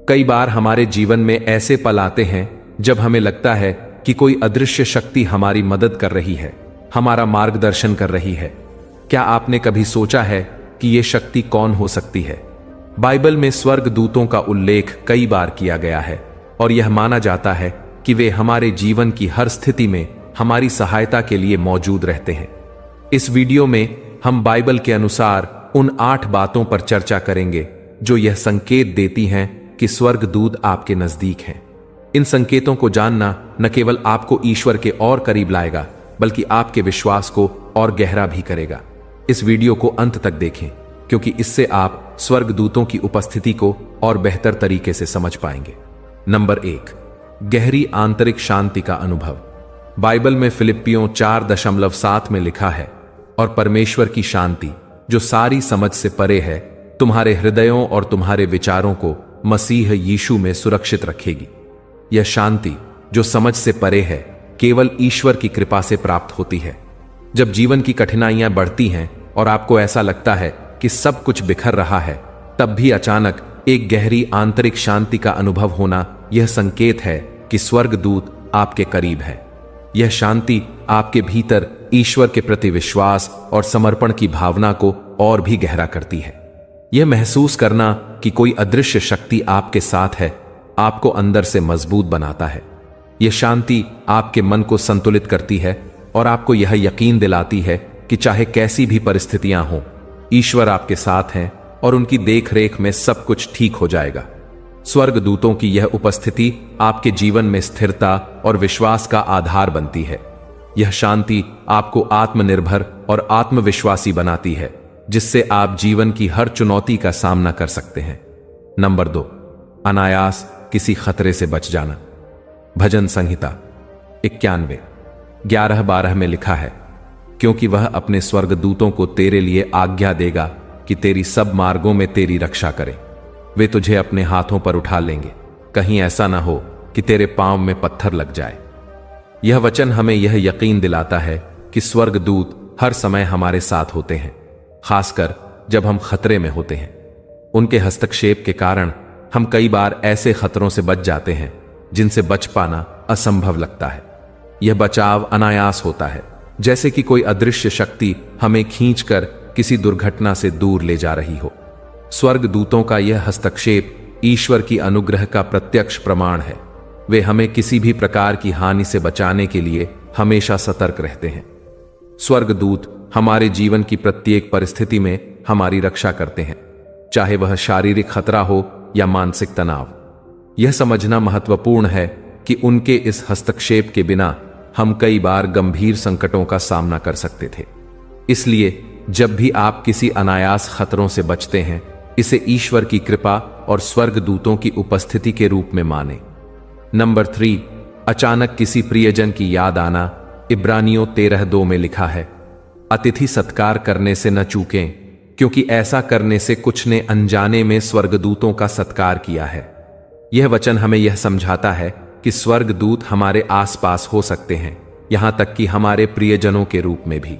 कई बार हमारे जीवन में ऐसे पल आते हैं जब हमें लगता है कि कोई अदृश्य शक्ति हमारी मदद कर रही है, हमारा मार्गदर्शन कर रही है। क्या आपने कभी सोचा है कि यह शक्ति कौन हो सकती है? बाइबल में स्वर्गदूतों का उल्लेख कई बार किया गया है और यह माना जाता है कि वे हमारे जीवन की हर स्थिति में हमारी सहायता के लिए मौजूद रहते हैं। इस वीडियो में हम बाइबल के अनुसार उन 8 बातों पर चर्चा करेंगे जो यह संकेत देती हैं कि स्वर्गदूत आपके नजदीक हैं। इन संकेतों को जानना न केवल आपको ईश्वर के और करीब लाएगा, बल्कि आपके विश्वास को और गहरा भी करेगा। इस वीडियो को अंत तक देखें, क्योंकि इससे आप स्वर्गदूतों की उपस्थिति को और बेहतर तरीके से समझ पाएंगे। नंबर 1, गहरी आंतरिक शांति का अनुभव। बाइबल में फिलिप्पियों 4:7 में लिखा है, और परमेश्वर की शांति जो सारी समझ से परे है, तुम्हारे हृदयों और तुम्हारे विचारों को मसीह यीशु में सुरक्षित रखेगी। यह शांति जो समझ से परे है केवल ईश्वर की कृपा से प्राप्त होती है। जब जीवन की कठिनाइयां बढ़ती हैं और आपको ऐसा लगता है कि सब कुछ बिखर रहा है, तब भी अचानक एक गहरी आंतरिक शांति का अनुभव होना यह संकेत है कि स्वर्गदूत आपके करीब है। यह शांति आपके भीतर ईश्वर के प्रति विश्वास और समर्पण की भावना को और भी गहरा करती है। यह महसूस करना कि कोई अदृश्य शक्ति आपके साथ है, आपको अंदर से मजबूत बनाता है। यह शांति आपके मन को संतुलित करती है और आपको यह यकीन दिलाती है कि चाहे कैसी भी परिस्थितियां हों, ईश्वर आपके साथ हैं और उनकी देखरेख में सब कुछ ठीक हो जाएगा। स्वर्गदूतों की यह उपस्थिति आपके जीवन में स्थिरता और विश्वास का आधार बनती है। यह शांति आपको आत्मनिर्भर और आत्मविश्वासी बनाती है, जिससे आप जीवन की हर चुनौती का सामना कर सकते हैं। नंबर 2, अनायास किसी खतरे से बच जाना। भजन संहिता 91:11-12 में लिखा है, क्योंकि वह अपने स्वर्गदूतों को तेरे लिए आज्ञा देगा कि तेरी सब मार्गों में तेरी रक्षा करें। वे तुझे अपने हाथों पर उठा लेंगे, कहीं ऐसा ना हो कि तेरे पांव में पत्थर लग जाए। यह वचन हमें यह यकीन दिलाता है कि स्वर्गदूत हर समय हमारे साथ होते हैं, खासकर जब हम खतरे में होते हैं। उनके हस्तक्षेप के कारण हम कई बार ऐसे खतरों से बच जाते हैं जिनसे बच पाना असंभव लगता है। यह बचाव अनायास होता है, जैसे कि कोई अदृश्य शक्ति हमें खींचकर किसी दुर्घटना से दूर ले जा रही हो। स्वर्गदूतों का यह हस्तक्षेप ईश्वर की अनुग्रह का प्रत्यक्ष प्रमाण है। वे हमें किसी भी प्रकार की हानि से बचाने के लिए हमेशा सतर्क रहते हैं। स्वर्गदूत हमारे जीवन की प्रत्येक परिस्थिति में हमारी रक्षा करते हैं, चाहे वह शारीरिक खतरा हो या मानसिक तनाव। यह समझना महत्वपूर्ण है कि उनके इस हस्तक्षेप के बिना हम कई बार गंभीर संकटों का सामना कर सकते थे। इसलिए जब भी आप किसी अनायास खतरों से बचते हैं, इसे ईश्वर की कृपा और स्वर्गदूतों की उपस्थिति के रूप में माने। नंबर 3, अचानक किसी प्रियजन की याद आना। इब्रानियों 13:2 में लिखा है, अतिथि सत्कार करने से न चूकें, क्योंकि ऐसा करने से कुछ ने अनजाने में स्वर्गदूतों का सत्कार किया है। यह वचन हमें यह समझाता है कि स्वर्गदूत हमारे आसपास हो सकते हैं, यहां तक कि हमारे प्रियजनों के रूप में भी।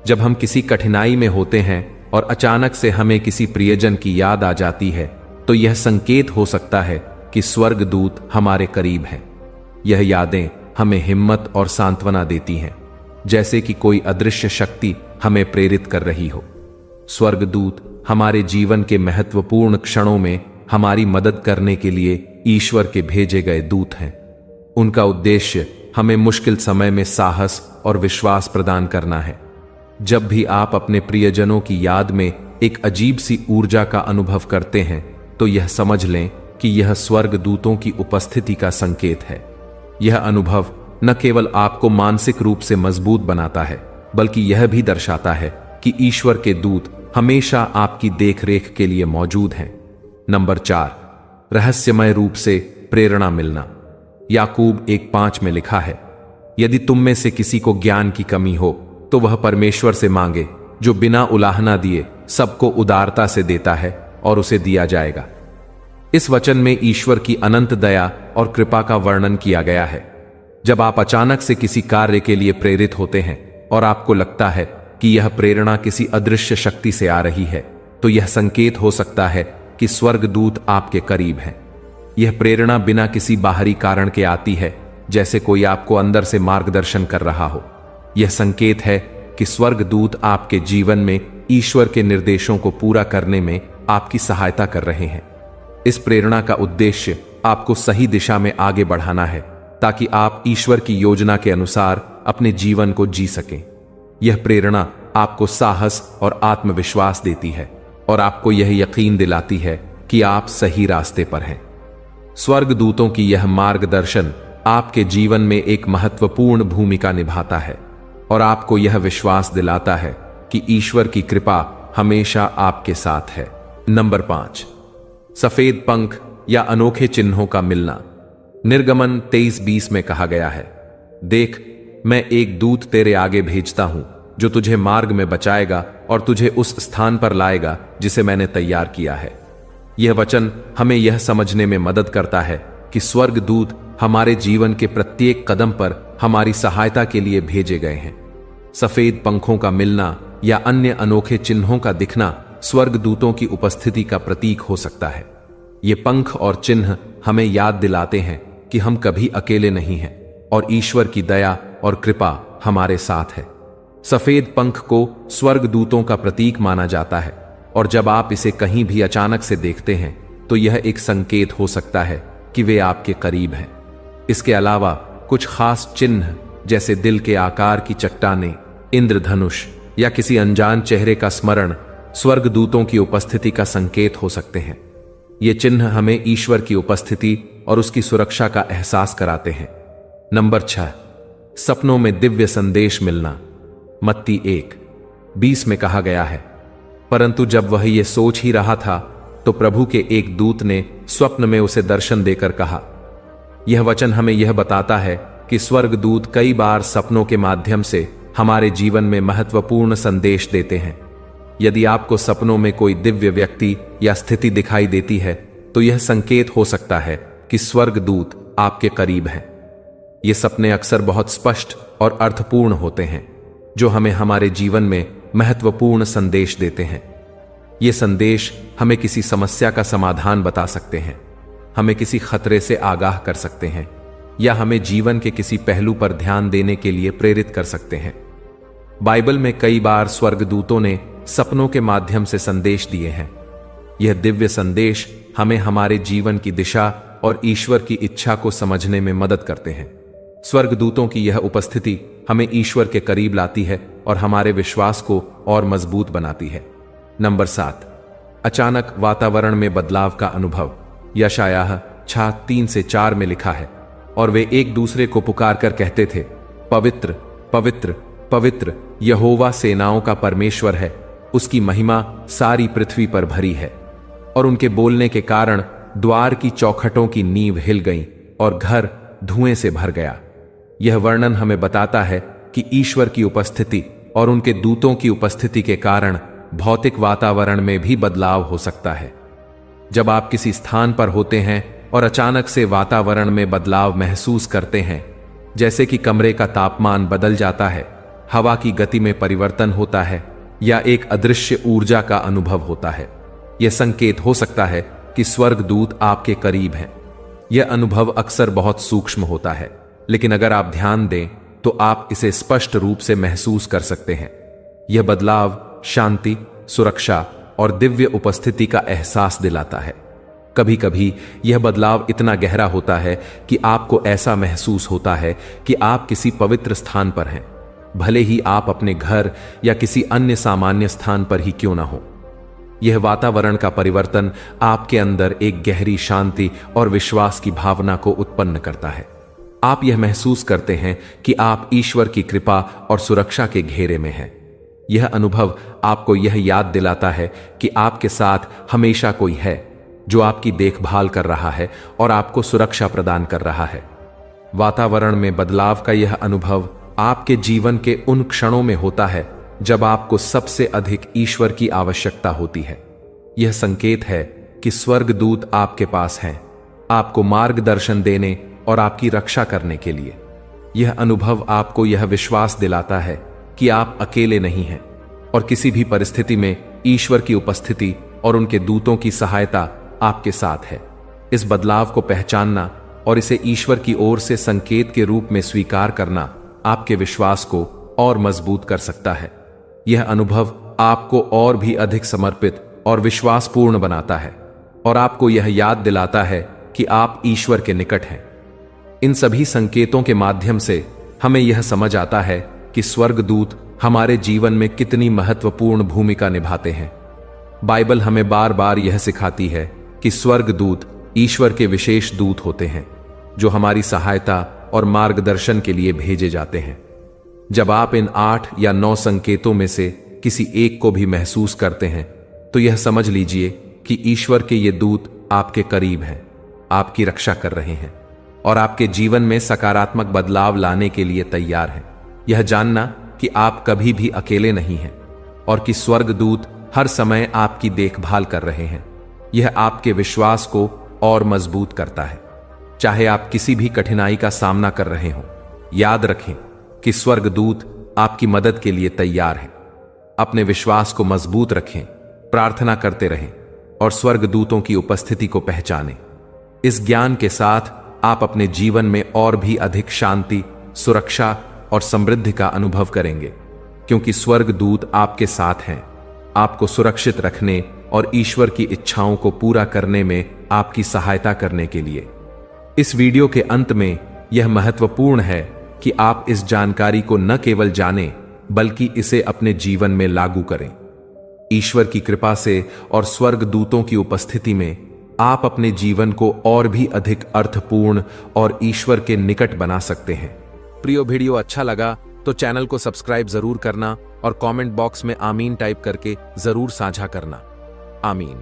जब हम किसी कठिनाई में होते हैं और अचानक से हमें किसी प्रियजन की याद आ जाती है, तो यह संकेत हो सकता है कि स्वर्गदूत हमारे करीब हैं। यह यादें हमें हिम्मत और सांत्वना देती हैं, जैसे कि कोई अदृश्य शक्ति हमें प्रेरित कर रही हो। स्वर्गदूत हमारे जीवन के महत्वपूर्ण क्षणों में हमारी मदद करने के लिए ईश्वर के भेजे गए दूत हैं। उनका उद्देश्य हमें मुश्किल समय में साहस और विश्वास प्रदान करना है। जब भी आप अपने प्रियजनों की याद में एक अजीब सी ऊर्जा का अनुभव करते हैं, तो यह समझ लें कि यह स्वर्गदूतों की उपस्थिति का संकेत है। यह अनुभव न केवल आपको मानसिक रूप से मजबूत बनाता है, बल्कि यह भी दर्शाता है कि ईश्वर के दूत हमेशा आपकी देखरेख के लिए मौजूद हैं। नंबर 4, रहस्यमय रूप से प्रेरणा मिलना। याकूब 1:5 में लिखा है, यदि तुम में से किसी को ज्ञान की कमी हो तो वह परमेश्वर से मांगे, जो बिना उलाहना दिए सबको उदारता से देता है, और उसे दिया जाएगा। इस वचन में ईश्वर की अनंत दया और कृपा का वर्णन किया गया है। जब आप अचानक से किसी कार्य के लिए प्रेरित होते हैं और आपको लगता है कि यह प्रेरणा किसी अदृश्य शक्ति से आ रही है, तो यह संकेत हो सकता है कि स्वर्गदूत आपके करीब हैं। यह प्रेरणा बिना किसी बाहरी कारण के आती है, जैसे कोई आपको अंदर से मार्गदर्शन कर रहा हो। यह संकेत है कि स्वर्गदूत आपके जीवन में ईश्वर के निर्देशों को पूरा करने में आपकी सहायता कर रहे हैं। इस प्रेरणा का उद्देश्य आपको सही दिशा में आगे बढ़ाना है, ताकि आप ईश्वर की योजना के अनुसार अपने जीवन को जी सकें। यह प्रेरणा आपको साहस और आत्मविश्वास देती है और आपको यह यकीन दिलाती है कि आप सही रास्ते पर हैं। स्वर्गदूतों की यह मार्गदर्शन आपके जीवन में एक महत्वपूर्ण भूमिका निभाता है और आपको यह विश्वास दिलाता है कि ईश्वर की कृपा हमेशा आपके साथ है। नंबर 5, सफेद पंख या अनोखे चिन्हों का मिलना। निर्गमन 23:20 में कहा गया है, देख, मैं एक दूत तेरे आगे भेजता हूं जो तुझे मार्ग में बचाएगा और तुझे उस स्थान पर लाएगा जिसे मैंने तैयार किया है। यह वचन हमें यह समझने में मदद करता है कि स्वर्गदूत हमारे जीवन के प्रत्येक कदम पर हमारी सहायता के लिए भेजे गए हैं। सफेद पंखों का मिलना या अन्य अनोखे चिन्हों का दिखना स्वर्गदूतों की उपस्थिति का प्रतीक हो सकता है। ये पंख और चिन्ह हमें याद दिलाते हैं कि हम कभी अकेले नहीं हैं और ईश्वर की दया और कृपा हमारे साथ है। सफेद पंख को स्वर्गदूतों का प्रतीक माना जाता है और जब आप इसे कहीं भी अचानक से देखते हैं तो यह एक संकेत हो सकता है कि वे आपके करीब हैं। इसके अलावा कुछ खास चिन्ह जैसे दिल के आकार की चट्टानें, इंद्रधनुष या किसी अनजान चेहरे का स्मरण स्वर्गदूतों की उपस्थिति का संकेत हो सकते हैं। ये चिन्ह हमें ईश्वर की उपस्थिति और उसकी सुरक्षा का एहसास कराते हैं। नंबर 6, सपनों में दिव्य संदेश मिलना। मत्ती 1:20 में कहा गया है, परंतु जब वह ये सोच ही रहा था तो प्रभु के एक दूत ने स्वप्न में उसे दर्शन देकर कहा। यह वचन हमें यह बताता है कि स्वर्गदूत कई बार सपनों के माध्यम से हमारे जीवन में महत्वपूर्ण संदेश देते हैं। यदि आपको सपनों में कोई दिव्य व्यक्ति या स्थिति दिखाई देती है तो यह संकेत हो सकता है कि स्वर्गदूत आपके करीब हैं। ये सपने अक्सर बहुत स्पष्ट और अर्थपूर्ण होते हैं, जो हमें हमारे जीवन में महत्वपूर्ण संदेश देते हैं। ये संदेश हमें किसी समस्या का समाधान बता सकते हैं, हमें किसी खतरे से आगाह कर सकते हैं या हमें जीवन के किसी पहलू पर ध्यान देने के लिए प्रेरित कर सकते हैं। बाइबल में कई बार स्वर्गदूतों ने सपनों के माध्यम से संदेश दिए हैं। यह दिव्य संदेश हमें हमारे जीवन की दिशा और ईश्वर की इच्छा को समझने में मदद करते हैं। स्वर्गदूतों की यह उपस्थिति हमें ईश्वर के करीब लाती है और हमारे विश्वास को और मजबूत बनाती है। नंबर 7, अचानक वातावरण में बदलाव का अनुभव। यशायाह 6:3-4 में लिखा है, और वे एक दूसरे को पुकार कर कहते थे, पवित्र पवित्र पवित्र यहोवा सेनाओं का परमेश्वर है, उसकी महिमा सारी पृथ्वी पर भरी है। और उनके बोलने के कारण द्वार की चौखटों की नींव हिल गई और घर धुएं से भर गया। यह वर्णन हमें बताता है कि ईश्वर की उपस्थिति और उनके दूतों की उपस्थिति के कारण भौतिक वातावरण में भी बदलाव हो सकता है। जब आप किसी स्थान पर होते हैं और अचानक से वातावरण में बदलाव महसूस करते हैं, जैसे कि कमरे का तापमान बदल जाता है, हवा की गति में परिवर्तन होता है या एक अदृश्य ऊर्जा का अनुभव होता है, यह संकेत हो सकता है कि स्वर्गदूत आपके करीब हैं। यह अनुभव अक्सर बहुत सूक्ष्म होता है, लेकिन अगर आप ध्यान दें तो आप इसे स्पष्ट रूप से महसूस कर सकते हैं। यह बदलाव शांति, सुरक्षा और दिव्य उपस्थिति का एहसास दिलाता है। कभी कभी यह बदलाव इतना गहरा होता है कि आपको ऐसा महसूस होता है कि आप किसी पवित्र स्थान पर हैं, भले ही आप अपने घर या किसी अन्य सामान्य स्थान पर ही क्यों ना हो। यह वातावरण का परिवर्तन आपके अंदर एक गहरी शांति और विश्वास की भावना को उत्पन्न करता है। आप यह महसूस करते हैं कि आप ईश्वर की कृपा और सुरक्षा के घेरे में हैं। यह अनुभव आपको यह याद दिलाता है कि आपके साथ हमेशा कोई है जो आपकी देखभाल कर रहा है और आपको सुरक्षा प्रदान कर रहा है। वातावरण में बदलाव का यह अनुभव आपके जीवन के उन क्षणों में होता है जब आपको सबसे अधिक ईश्वर की आवश्यकता होती है। यह संकेत है कि स्वर्गदूत आपके पास हैं, आपको मार्गदर्शन देने और आपकी रक्षा करने के लिए। यह अनुभव आपको यह विश्वास दिलाता है कि आप अकेले नहीं हैं और किसी भी परिस्थिति में ईश्वर की उपस्थिति और उनके दूतों की सहायता आपके साथ है। इस बदलाव को पहचानना और इसे ईश्वर की ओर से संकेत के रूप में स्वीकार करना आपके विश्वास को और मजबूत कर सकता है। यह अनुभव आपको और भी अधिक समर्पित और विश्वासपूर्ण बनाता है और आपको यह याद दिलाता है कि आप ईश्वर के निकट हैं। इन सभी संकेतों के माध्यम से हमें यह समझ आता है कि स्वर्गदूत हमारे जीवन में कितनी महत्वपूर्ण भूमिका निभाते हैं। बाइबल हमें बार बार यह सिखाती है कि स्वर्गदूत ईश्वर के विशेष दूत होते हैं जो हमारी सहायता और मार्गदर्शन के लिए भेजे जाते हैं। जब आप इन 8 या 9 संकेतों में से किसी एक को भी महसूस करते हैं तो यह समझ लीजिए कि ईश्वर के ये दूत आपके करीब हैं, आपकी रक्षा कर रहे हैं और आपके जीवन में सकारात्मक बदलाव लाने के लिए तैयार हैं। यह जानना कि आप कभी भी अकेले नहीं हैं और कि स्वर्गदूत हर समय आपकी देखभाल कर रहे हैं, यह आपके विश्वास को और मजबूत करता है। चाहे आप किसी भी कठिनाई का सामना कर रहे हों, याद रखें कि स्वर्गदूत आपकी मदद के लिए तैयार हैं। अपने विश्वास को मजबूत रखें, प्रार्थना करते रहें और स्वर्गदूतों की उपस्थिति को पहचानें। इस ज्ञान के साथ आप अपने जीवन में और भी अधिक शांति, सुरक्षा और समृद्धि का अनुभव करेंगे, क्योंकि स्वर्गदूत आपके साथ हैं, आपको सुरक्षित रखने और ईश्वर की इच्छाओं को पूरा करने में आपकी सहायता करने के लिए। इस वीडियो के अंत में यह महत्वपूर्ण है कि आप इस जानकारी को न केवल जानें बल्कि इसे अपने जीवन में लागू करें। ईश्वर की कृपा से और स्वर्गदूतों की उपस्थिति में आप अपने जीवन को और भी अधिक अर्थपूर्ण और ईश्वर के निकट बना सकते हैं। प्रियो, वीडियो अच्छा लगा तो चैनल को सब्सक्राइब जरूर करना और कमेंट बॉक्स में आमीन टाइप करके जरूर साझा करना। आमीन।